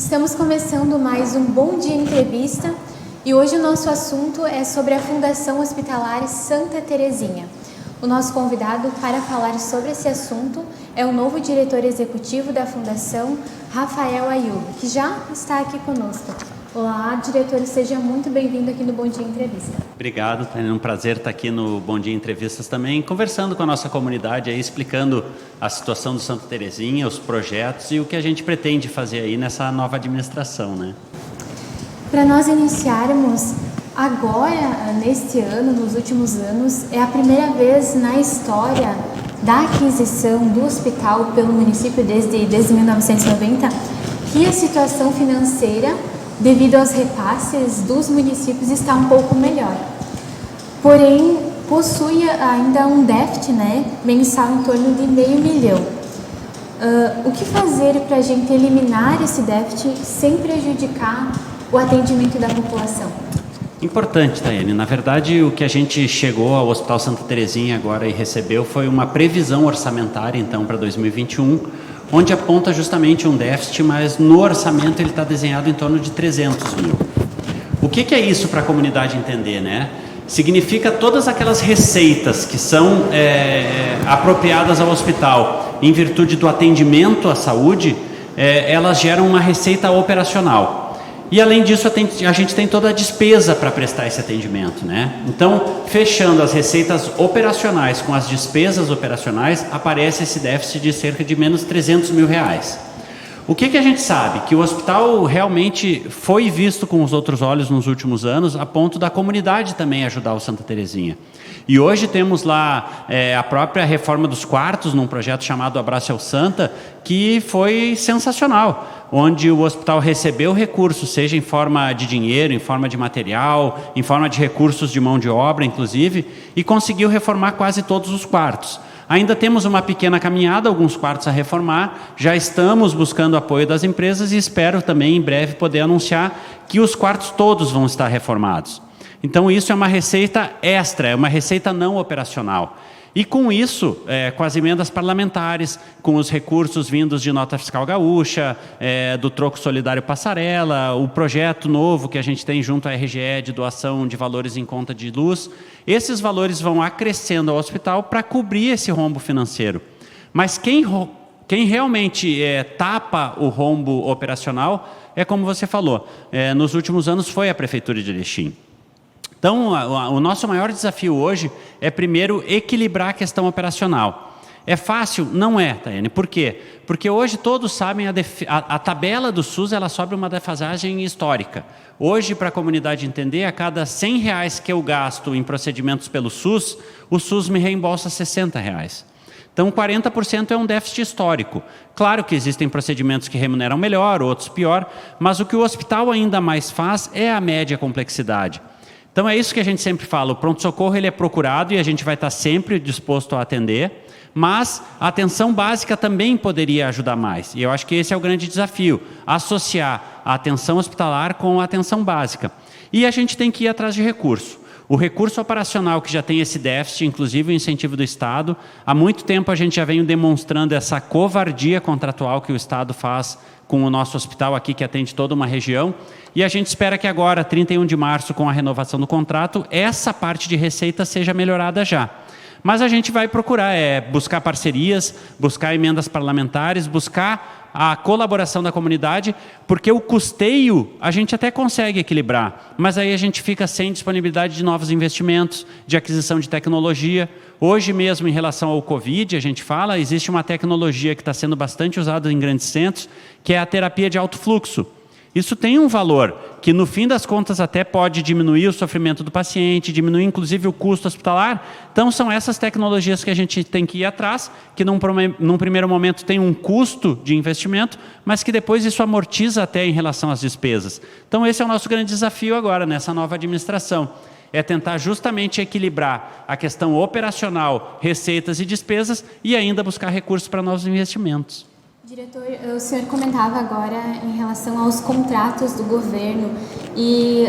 Estamos começando mais um Bom Dia Entrevista e hoje o nosso assunto é sobre a Fundação Hospitalar Santa Terezinha. O nosso convidado para falar sobre esse assunto é o novo diretor executivo da Fundação, Rafael Ayub, que já está aqui conosco. Olá, diretor, seja muito bem-vindo aqui no Bom Dia Entrevista. Obrigado, é um prazer estar aqui no Bom Dia Entrevistas também, conversando com a nossa comunidade, aí, explicando a situação do Santa Terezinha, os projetos e o que a gente pretende fazer aí nessa nova administração, né? Para nós iniciarmos, agora, neste ano, nos últimos anos, é a primeira vez na história da aquisição do hospital pelo município desde 1990 que a situação financeira, devido aos repasses dos municípios, está um pouco melhor. Porém, possui ainda um déficit, mensal em torno de R$500 mil. O que fazer para a gente eliminar esse déficit sem prejudicar o atendimento da população? Importante, Tayane. Na verdade, o que a gente chegou ao Hospital Santa Terezinha agora e recebeu foi uma previsão orçamentária, então, para 2021, onde aponta justamente um déficit, mas no orçamento ele está desenhado em torno de 300 mil. O que é isso para a comunidade entender, né? Significa todas aquelas receitas que são apropriadas ao hospital em virtude do atendimento à saúde, elas geram uma receita operacional. E além disso, a gente tem toda a despesa para prestar esse atendimento, né? Então, fechando as receitas operacionais com as despesas operacionais, aparece esse déficit de cerca de menos R$300 mil. O que a gente sabe? Que o hospital realmente foi visto com os outros olhos nos últimos anos, a ponto da comunidade também ajudar o Santa Terezinha. E hoje temos lá a própria reforma dos quartos, num projeto chamado Abraço ao Santa, que foi sensacional, onde o hospital recebeu recursos, seja em forma de dinheiro, em forma de material, em forma de recursos de mão de obra, inclusive, e conseguiu reformar quase todos os quartos. Ainda temos uma pequena caminhada, alguns quartos a reformar, já estamos buscando apoio das empresas e espero também em breve poder anunciar que os quartos todos vão estar reformados. Então isso é uma receita extra, é uma receita não operacional. E com isso, com as emendas parlamentares, com os recursos vindos de nota fiscal gaúcha, do troco solidário passarela, o projeto novo que a gente tem junto à RGE de doação de valores em conta de luz, esses valores vão acrescendo ao hospital para cobrir esse rombo financeiro. Mas quem realmente tapa o rombo operacional é como você falou, nos últimos anos foi a Prefeitura de Erechim. Então, o nosso maior desafio hoje é, primeiro, equilibrar a questão operacional. É fácil? Não é, Tayane. Por quê? Porque hoje todos sabem a tabela do SUS, ela sofre uma defasagem histórica. Hoje, para a comunidade entender, a cada R$100 que eu gasto em procedimentos pelo SUS, o SUS me reembolsa R$60. Então, 40% é um déficit histórico. Claro que existem procedimentos que remuneram melhor, outros pior, mas o que o hospital ainda mais faz é a média complexidade. Então é isso que a gente sempre fala, o pronto-socorro ele é procurado e a gente vai estar sempre disposto a atender, mas a atenção básica também poderia ajudar mais. E eu acho que esse é o grande desafio, associar a atenção hospitalar com a atenção básica. E a gente tem que ir atrás de recurso. O recurso operacional que já tem esse déficit, inclusive o incentivo do Estado, há muito tempo a gente já vem demonstrando essa covardia contratual que o Estado faz com o nosso hospital aqui, que atende toda uma região, e a gente espera que agora, 31 de março, com a renovação do contrato, essa parte de receita seja melhorada já. Mas a gente vai procurar buscar parcerias, buscar emendas parlamentares, buscar a colaboração da comunidade, porque o custeio a gente até consegue equilibrar, mas aí a gente fica sem disponibilidade de novos investimentos, de aquisição de tecnologia. Hoje mesmo, em relação ao Covid, a gente fala, existe uma tecnologia que está sendo bastante usada em grandes centros, que é a terapia de alto fluxo. Isso tem um valor que, no fim das contas, até pode diminuir o sofrimento do paciente, diminuir, inclusive, o custo hospitalar. Então, são essas tecnologias que a gente tem que ir atrás, que, num primeiro momento, tem um custo de investimento, mas que depois isso amortiza até em relação às despesas. Então, esse é o nosso grande desafio agora, nessa nova administração. É tentar justamente equilibrar a questão operacional, receitas e despesas, e ainda buscar recursos para novos investimentos. Diretor, o senhor comentava agora em relação aos contratos do governo e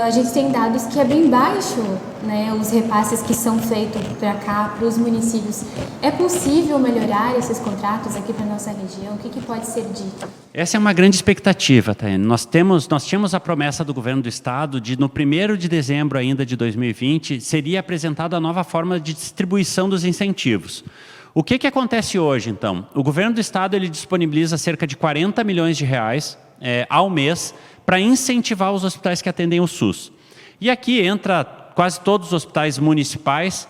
a gente tem dados que é bem baixo, né, os repasses que são feitos para cá, para os municípios. É possível melhorar esses contratos aqui para a nossa região? O que pode ser dito? Essa é uma grande expectativa, Taiane. Nós tínhamos a promessa do governo do estado de no 1º de dezembro ainda de 2020 seria apresentada a nova forma de distribuição dos incentivos. O que acontece hoje, então? O governo do estado ele disponibiliza cerca de 40 milhões de reais ao mês para incentivar os hospitais que atendem o SUS. E aqui entra quase todos os hospitais municipais,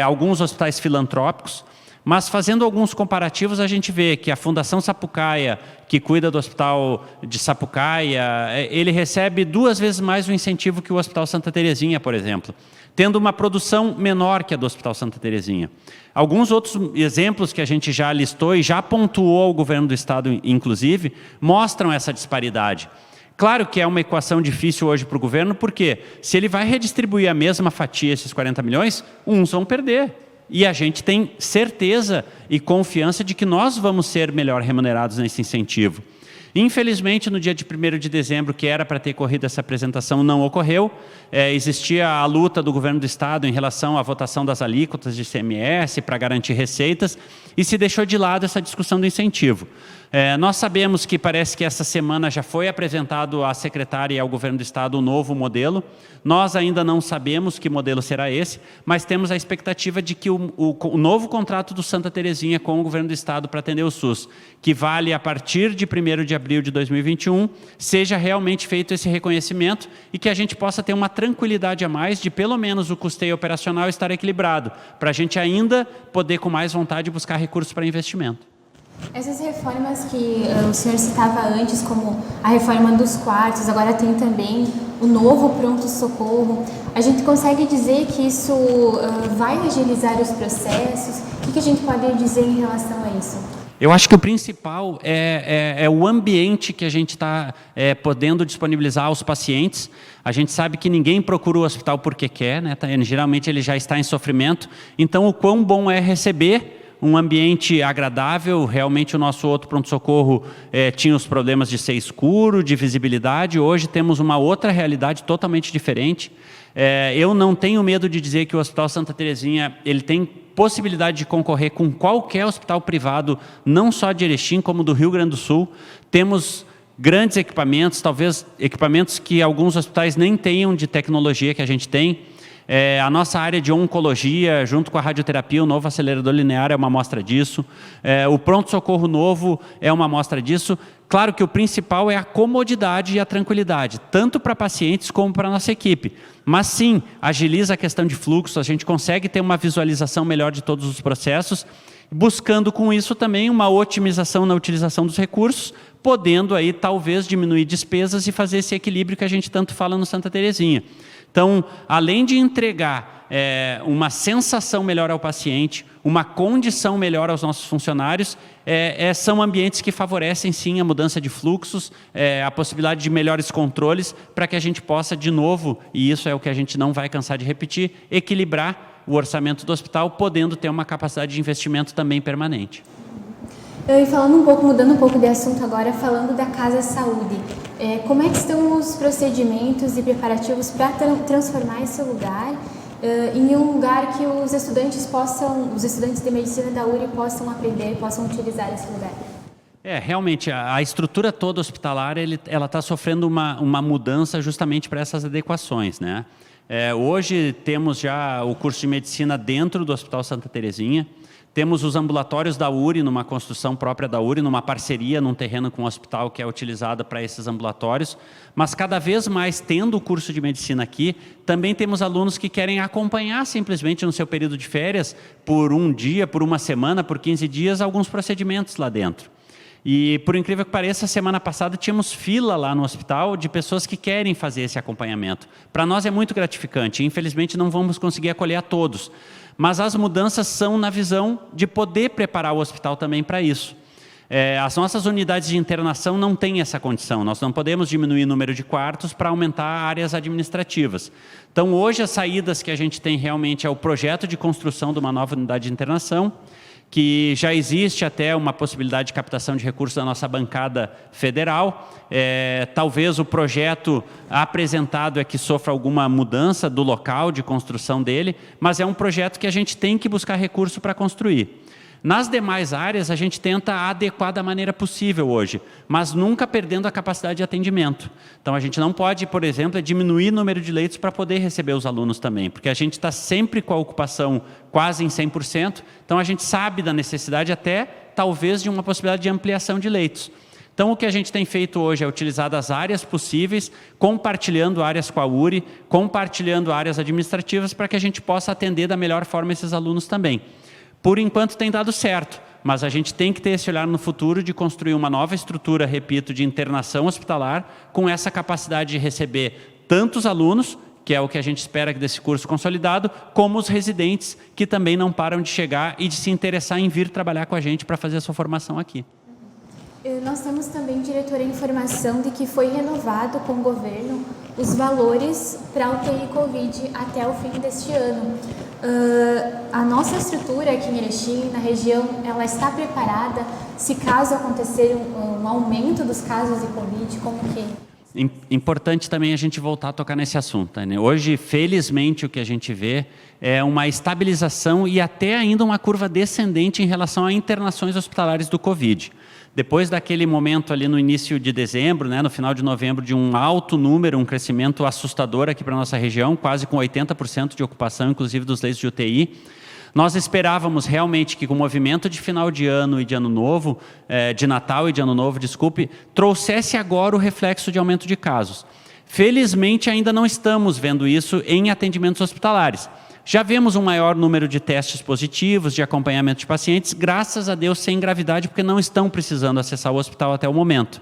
alguns hospitais filantrópicos, mas fazendo alguns comparativos a gente vê que a Fundação Sapucaia, que cuida do Hospital de Sapucaia, ele recebe 2 vezes mais o incentivo que o Hospital Santa Terezinha, por exemplo, tendo uma produção menor que a do Hospital Santa Terezinha. Alguns outros exemplos que a gente já listou e já pontuou ao governo do estado, inclusive, mostram essa disparidade. Claro que é uma equação difícil hoje para o governo, porque se ele vai redistribuir a mesma fatia, esses 40 milhões, uns vão perder. E a gente tem certeza e confiança de que nós vamos ser melhor remunerados nesse incentivo. Infelizmente, no dia de 1º de dezembro, que era para ter corrido essa apresentação, não ocorreu. Existia a luta do governo do estado em relação à votação das alíquotas de ICMS para garantir receitas e se deixou de lado essa discussão do incentivo. Nós sabemos que parece que essa semana já foi apresentado à secretária e ao governo do estado um novo modelo. Nós ainda não sabemos que modelo será esse, mas temos a expectativa de que o novo contrato do Santa Terezinha com o governo do estado para atender o SUS, que vale a partir de 1º de abril de 2021, seja realmente feito esse reconhecimento e que a gente possa ter uma tranquilidade a mais de pelo menos o custeio operacional estar equilibrado, para a gente ainda poder com mais vontade buscar recursos para investimento. Essas reformas que o senhor citava antes, como a reforma dos quartos, agora tem também o novo pronto-socorro. A gente consegue dizer que isso vai agilizar os processos? O que a gente pode dizer em relação a isso? Eu acho que o principal é o ambiente que a gente está podendo disponibilizar aos pacientes. A gente sabe que ninguém procura o hospital porque quer, né? Geralmente ele já está em sofrimento. Então, o quão bom é receber um ambiente agradável. Realmente o nosso outro pronto-socorro tinha os problemas de ser escuro, de visibilidade. Hoje temos uma outra realidade totalmente diferente. Eu não tenho medo de dizer que o Hospital Santa Terezinha ele tem possibilidade de concorrer com qualquer hospital privado, não só de Erechim, como do Rio Grande do Sul. Temos grandes equipamentos, talvez equipamentos que alguns hospitais nem tenham de tecnologia que a gente tem. A nossa área de oncologia, junto com a radioterapia, o novo acelerador linear é uma amostra disso. O pronto-socorro novo é uma amostra disso. Claro que o principal é a comodidade e a tranquilidade, tanto para pacientes como para a nossa equipe. Mas sim, agiliza a questão de fluxo, a gente consegue ter uma visualização melhor de todos os processos, buscando com isso também uma otimização na utilização dos recursos, podendo aí talvez diminuir despesas e fazer esse equilíbrio que a gente tanto fala no Santa Terezinha. Então, além de entregar uma sensação melhor ao paciente, uma condição melhor aos nossos funcionários, são ambientes que favorecem sim a mudança de fluxos, a possibilidade de melhores controles, para que a gente possa de novo, e isso é o que a gente não vai cansar de repetir, equilibrar o orçamento do hospital, podendo ter uma capacidade de investimento também permanente. E mudando um pouco de assunto agora, falando da Casa Saúde, como é que estão os procedimentos e preparativos para transformar esse lugar em um lugar que os estudantes de medicina da URI possam aprender, possam utilizar esse lugar? Realmente, a estrutura toda hospitalar ela está sofrendo uma mudança justamente para essas adequações, né? Hoje temos já o curso de medicina dentro do Hospital Santa Terezinha. Temos os ambulatórios da URI, numa construção própria da URI, numa parceria, num terreno com o hospital que é utilizado para esses ambulatórios. Mas cada vez mais, tendo o curso de medicina aqui, também temos alunos que querem acompanhar simplesmente no seu período de férias, por um dia, por uma semana, por 15 dias, alguns procedimentos lá dentro. E, por incrível que pareça, semana passada tínhamos fila lá no hospital de pessoas que querem fazer esse acompanhamento. Para nós é muito gratificante, infelizmente não vamos conseguir acolher a todos. Mas as mudanças são na visão de poder preparar o hospital também para isso. As nossas unidades de internação não têm essa condição. Nós não podemos diminuir o número de quartos para aumentar áreas administrativas. Então, hoje, as saídas que a gente tem realmente é o projeto de construção de uma nova unidade de internação, que já existe até uma possibilidade de captação de recursos da nossa bancada federal. Talvez o projeto apresentado é que sofra alguma mudança do local de construção dele, mas é um projeto que a gente tem que buscar recurso para construir. Nas demais áreas, a gente tenta adequar da maneira possível hoje, mas nunca perdendo a capacidade de atendimento. Então, a gente não pode, por exemplo, diminuir o número de leitos para poder receber os alunos também, porque a gente está sempre com a ocupação quase em 100%, então a gente sabe da necessidade até, talvez, de uma possibilidade de ampliação de leitos. Então, o que a gente tem feito hoje é utilizar as áreas possíveis, compartilhando áreas com a URI, compartilhando áreas administrativas, para que a gente possa atender da melhor forma esses alunos também. Por enquanto tem dado certo, mas a gente tem que ter esse olhar no futuro de construir uma nova estrutura, repito, de internação hospitalar, com essa capacidade de receber tantos alunos, que é o que a gente espera desse curso consolidado, como os residentes, que também não param de chegar e de se interessar em vir trabalhar com a gente para fazer a sua formação aqui. Nós temos também, diretor, a informação de que foi renovado com o governo os valores para a UTI Covid até o fim deste ano. A nossa estrutura aqui em Erechim, na região, ela está preparada se caso acontecer um aumento dos casos de Covid, como que... Importante também a gente voltar a tocar nesse assunto, né? Hoje, felizmente, o que a gente vê é uma estabilização e até ainda uma curva descendente em relação a internações hospitalares do Covid. Depois daquele momento ali no início de dezembro, né, no final de novembro, de um alto número, um crescimento assustador aqui para a nossa região, quase com 80% de ocupação, inclusive dos leitos de UTI, nós esperávamos realmente que com o movimento de final de ano e de ano novo, de Natal e de ano novo, desculpe, trouxesse agora o reflexo de aumento de casos. Felizmente ainda não estamos vendo isso em atendimentos hospitalares. Já vemos um maior número de testes positivos, de acompanhamento de pacientes, graças a Deus sem gravidade, porque não estão precisando acessar o hospital até o momento.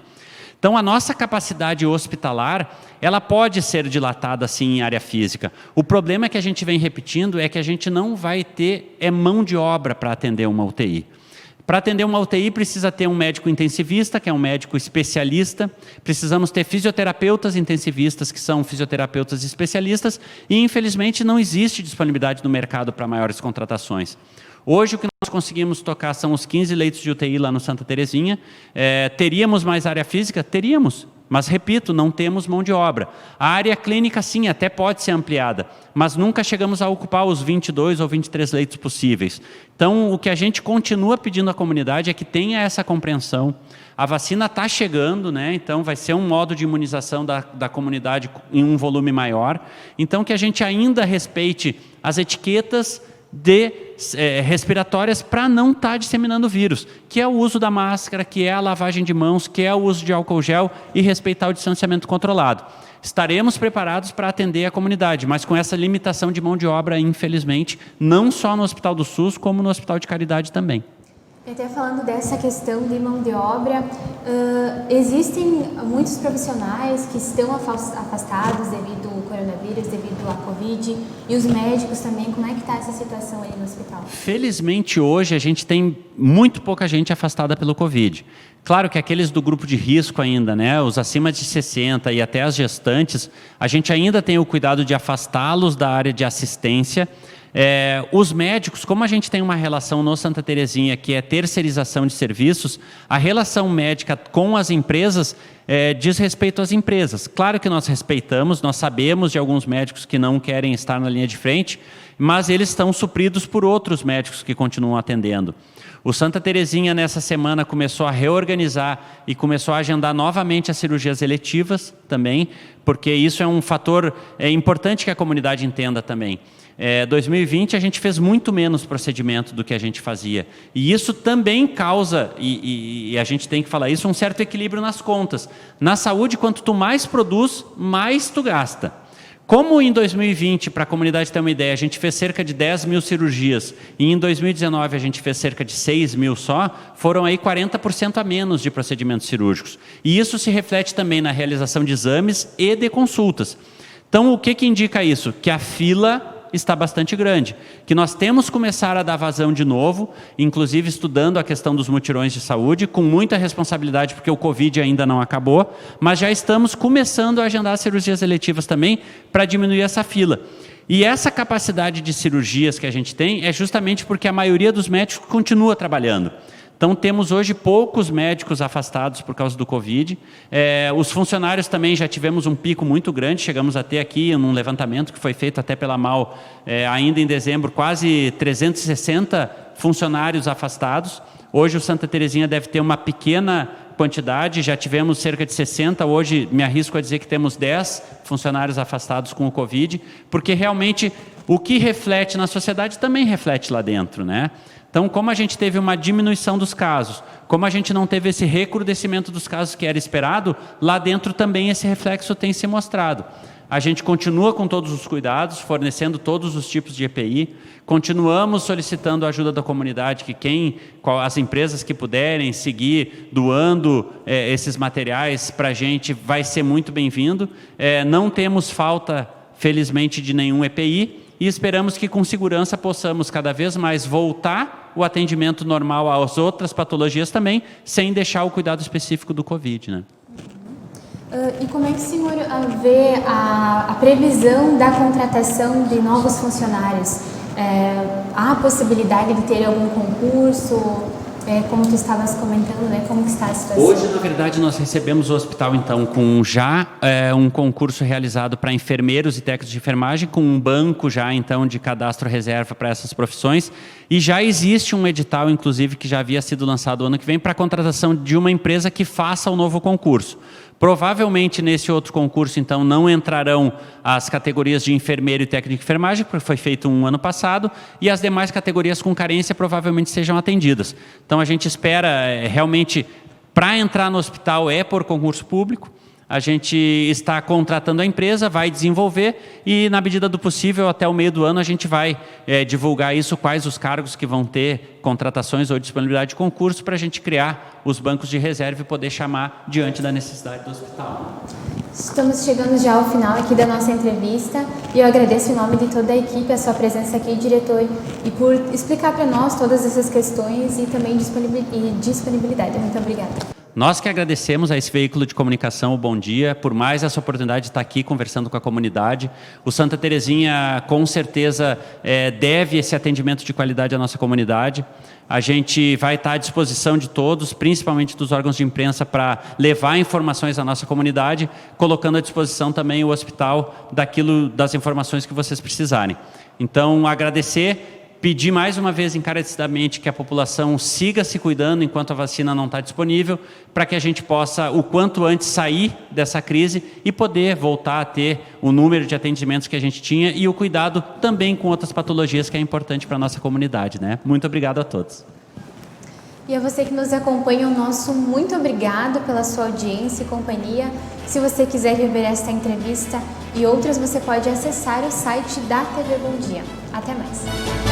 Então, a nossa capacidade hospitalar, ela pode ser dilatada, sim, em área física. O problema que a gente vem repetindo é que a gente não vai ter mão de obra para atender uma UTI. Para atender uma UTI, precisa ter um médico intensivista, que é um médico especialista, precisamos ter fisioterapeutas intensivistas, que são fisioterapeutas especialistas, e, infelizmente, não existe disponibilidade no mercado para maiores contratações. Hoje, o que nós conseguimos tocar são os 15 leitos de UTI lá no Santa Terezinha. Teríamos mais área física? Teríamos. Mas, repito, não temos mão de obra. A área clínica, sim, até pode ser ampliada, mas nunca chegamos a ocupar os 22 ou 23 leitos possíveis. Então, o que a gente continua pedindo à comunidade é que tenha essa compreensão. A vacina está chegando, né? Então vai ser um modo de imunização da comunidade em um volume maior. Então, que a gente ainda respeite as etiquetas respiratórias para não estar disseminando vírus, que é o uso da máscara, que é a lavagem de mãos, que é o uso de álcool gel e respeitar o distanciamento controlado. Estaremos preparados para atender a comunidade, mas com essa limitação de mão de obra, infelizmente, não só no Hospital do SUS, como no Hospital de Caridade também. Até falando dessa questão de mão de obra, existem muitos profissionais que estão afastados devido ao coronavírus, devido à Covid, e os médicos também. Como é que está essa situação aí no hospital? Felizmente, hoje, a gente tem muito pouca gente afastada pelo Covid. Claro que aqueles do grupo de risco ainda, né, os acima de 60 e até as gestantes, a gente ainda tem o cuidado de afastá-los da área de assistência. Os médicos, como a gente tem uma relação no Santa Terezinha que é terceirização de serviços, a relação médica com as empresas diz respeito às empresas. Claro que nós respeitamos, nós sabemos de alguns médicos que não querem estar na linha de frente, mas eles estão supridos por outros médicos que continuam atendendo. O Santa Terezinha, nessa semana, começou a reorganizar e começou a agendar novamente as cirurgias eletivas também, porque isso é um fator importante que a comunidade entenda também. 2020 a gente fez muito menos procedimento do que a gente fazia. E isso também causa, e a gente tem que falar isso, um certo equilíbrio nas contas. Na saúde, quanto tu mais produz, mais tu gasta. Como em 2020, para a comunidade ter uma ideia, a gente fez cerca de 10 mil cirurgias e em 2019 a gente fez cerca de 6 mil só, foram aí 40% a menos de procedimentos cirúrgicos. E isso se reflete também na realização de exames e de consultas. Então, o que indica isso? Que a fila está bastante grande, que nós temos que começar a dar vazão de novo, inclusive estudando a questão dos mutirões de saúde, com muita responsabilidade, porque o Covid ainda não acabou, mas já estamos começando a agendar cirurgias eletivas também, para diminuir essa fila. E essa capacidade de cirurgias que a gente tem é justamente porque a maioria dos médicos continua trabalhando. Então, temos hoje poucos médicos afastados por causa do Covid. Os funcionários também já tivemos um pico muito grande, chegamos a ter aqui, num levantamento que foi feito até pela MAU, ainda em dezembro, quase 360 funcionários afastados. Hoje o Santa Terezinha deve ter uma pequena quantidade, já tivemos cerca de 60, hoje me arrisco a dizer que temos 10 funcionários afastados com o Covid, porque realmente o que reflete na sociedade também reflete lá dentro, né? Então, como a gente teve uma diminuição dos casos, como a gente não teve esse recrudescimento dos casos que era esperado, lá dentro também esse reflexo tem se mostrado. A gente continua com todos os cuidados, fornecendo todos os tipos de EPI, continuamos solicitando a ajuda da comunidade, que as empresas que puderem seguir doando esses materiais para a gente vai ser muito bem-vindo. Não temos falta, felizmente, de nenhum EPI, e esperamos que com segurança possamos cada vez mais voltar o atendimento normal às outras patologias também, sem deixar o cuidado específico do Covid, né? E como é que o senhor vê a previsão da contratação de novos funcionários? Há a possibilidade de ter algum concurso? Como tu estavas comentando, né? Como que está a situação? Hoje, na verdade, nós recebemos o hospital, então, com já um concurso realizado para enfermeiros e técnicos de enfermagem, com um banco já, então, de cadastro reserva para essas profissões. E já existe um edital, inclusive, que já havia sido lançado ano que vem, para a contratação de uma empresa que faça o novo concurso. Provavelmente, nesse outro concurso, então, não entrarão as categorias de enfermeiro e técnico de enfermagem, porque foi feito um ano passado, e as demais categorias com carência provavelmente sejam atendidas. Então, a gente espera, realmente, para entrar no hospital por concurso público. A gente está contratando a empresa, vai desenvolver e, na medida do possível, até o meio do ano, a gente vai divulgar isso, quais os cargos que vão ter contratações ou disponibilidade de concurso, para a gente criar os bancos de reserva e poder chamar diante da necessidade do hospital. Estamos chegando já ao final aqui da nossa entrevista e eu agradeço em nome de toda a equipe a sua presença aqui, diretor, e por explicar para nós todas essas questões e também disponibilidade. Muito obrigada. Nós que agradecemos a esse veículo de comunicação, o Bom Dia, por mais essa oportunidade de estar aqui conversando com a comunidade. O Santa Terezinha, com certeza, deve esse atendimento de qualidade à nossa comunidade. A gente vai estar à disposição de todos, principalmente dos órgãos de imprensa, para levar informações à nossa comunidade, colocando à disposição também o hospital das informações que vocês precisarem. Então, agradecer. Pedir mais uma vez encarecidamente que a população siga se cuidando enquanto a vacina não está disponível, para que a gente possa, o quanto antes, sair dessa crise e poder voltar a ter o número de atendimentos que a gente tinha e o cuidado também com outras patologias que é importante para a nossa comunidade, né? Muito obrigado a todos. E a você que nos acompanha, o nosso muito obrigado pela sua audiência e companhia. Se você quiser rever esta entrevista e outras, você pode acessar o site da TV Bom Dia. Até mais!